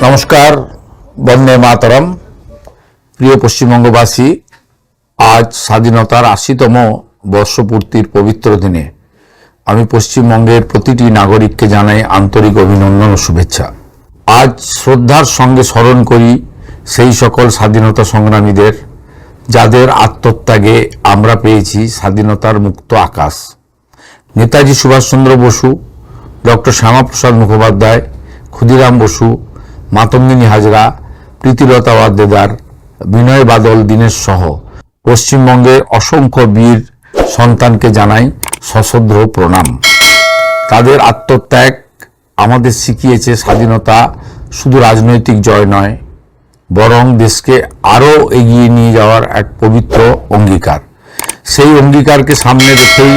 নমস্কার, বন্দে মাতরম। প্রিয় পশ্চিমবঙ্গবাসী, আজ স্বাধীনতার ৮০তম বর্ষপূর্তির পবিত্র দিনে আমি পশ্চিমবঙ্গের প্রতিটি নাগরিককে জানাই আন্তরিক অভিনন্দন ও শুভেচ্ছা। আজ শ্রদ্ধার সঙ্গে স্মরণ করি সেই সকল স্বাধীনতা সংগ্রামীদের যাদের আত্মত্যাগে আমরা পেয়েছি স্বাধীনতার মুক্ত আকাশ। নেতাজি সুভাষচন্দ্র বসু, ডক্টর শ্যামাপ্রসাদ মুখোপাধ্যায়, ক্ষুদিরাম বসু, মাতঙ্গিনী হাজরা, প্রীতিলতা ওয়াদ্দেদার, বিনয় বাদল দীনেশ সহ পশ্চিমবঙ্গের অসংখ্য বীর সন্তানকে জানাই সশ্রদ্ধ প্রণাম। তাদের আত্মত্যাগ আমাদের শিখিয়েছে স্বাধীনতা শুধু রাজনৈতিক জয় নয়, বরং দেশকে আরও এগিয়ে নিয়ে যাওয়ার এক পবিত্র অঙ্গীকার। সেই অঙ্গীকারকে সামনে রেখেই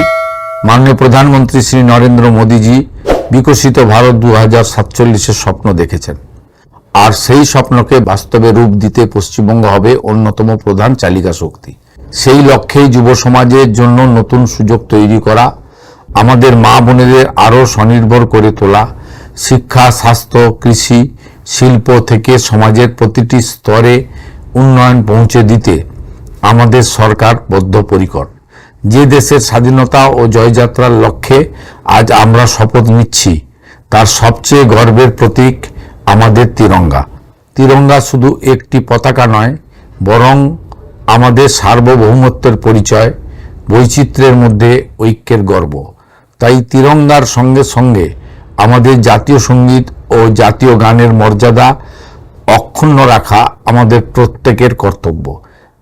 মাননীয় প্রধানমন্ত্রী শ্রী নরেন্দ্র মোদীজি বিকশিত ভারত 2047-এর স্বপ্ন দেখেছেন। আর সেই স্বপ্নকে বাস্তবে রূপ দিতে পশ্চিমবঙ্গ হবে অন্যতম প্রধান চালিকা শক্তি। সেই লক্ষ্যেই যুব সমাজের জন্য নতুন সুযোগ তৈরি করা, আমাদের মা বোনেদের আরও স্বনির্ভর করে তোলা, শিক্ষা, স্বাস্থ্য, কৃষি, শিল্প থেকে সমাজের প্রতিটি স্তরে উন্নয়ন পৌঁছে দিতে আমাদের সরকার বদ্ধপরিকর। যে দেশের স্বাধীনতা ও জয়যাত্রার লক্ষ্যে আজ আমরা শপথ নিচ্ছি, তার সবচেয়ে গর্বের প্রতীক আমাদের তিরঙ্গা। তিরঙ্গা শুধু একটি পতাকা নয়, বরং আমাদের সার্বভৌমত্বের পরিচয়, বৈচিত্র্যের মধ্যে ঐক্যের গর্ব। তাই তিরঙ্গার সঙ্গে সঙ্গে আমাদের জাতীয় সঙ্গীত ও জাতীয় গানের মর্যাদা অক্ষুণ্ণ রাখা আমাদের প্রত্যেকের কর্তব্য।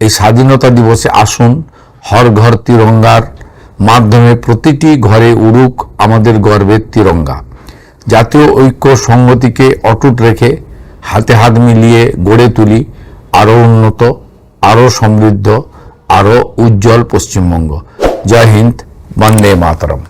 এই স্বাধীনতা দিবসে আসুন হর ঘর তিরঙ্গার মাধ্যমে প্রতিটি ঘরে উড়ুক আমাদের গর্বের তিরঙ্গা। জাতীয় ঐক্য সংহতিকে অটুট রেখে হাতে হাত মিলিয়ে গড়ে তুলি আরও উন্নত, আরও সমৃদ্ধ, আরও উজ্জ্বল পশ্চিমবঙ্গ। জয় হিন্দ, বন্দে মাতরম।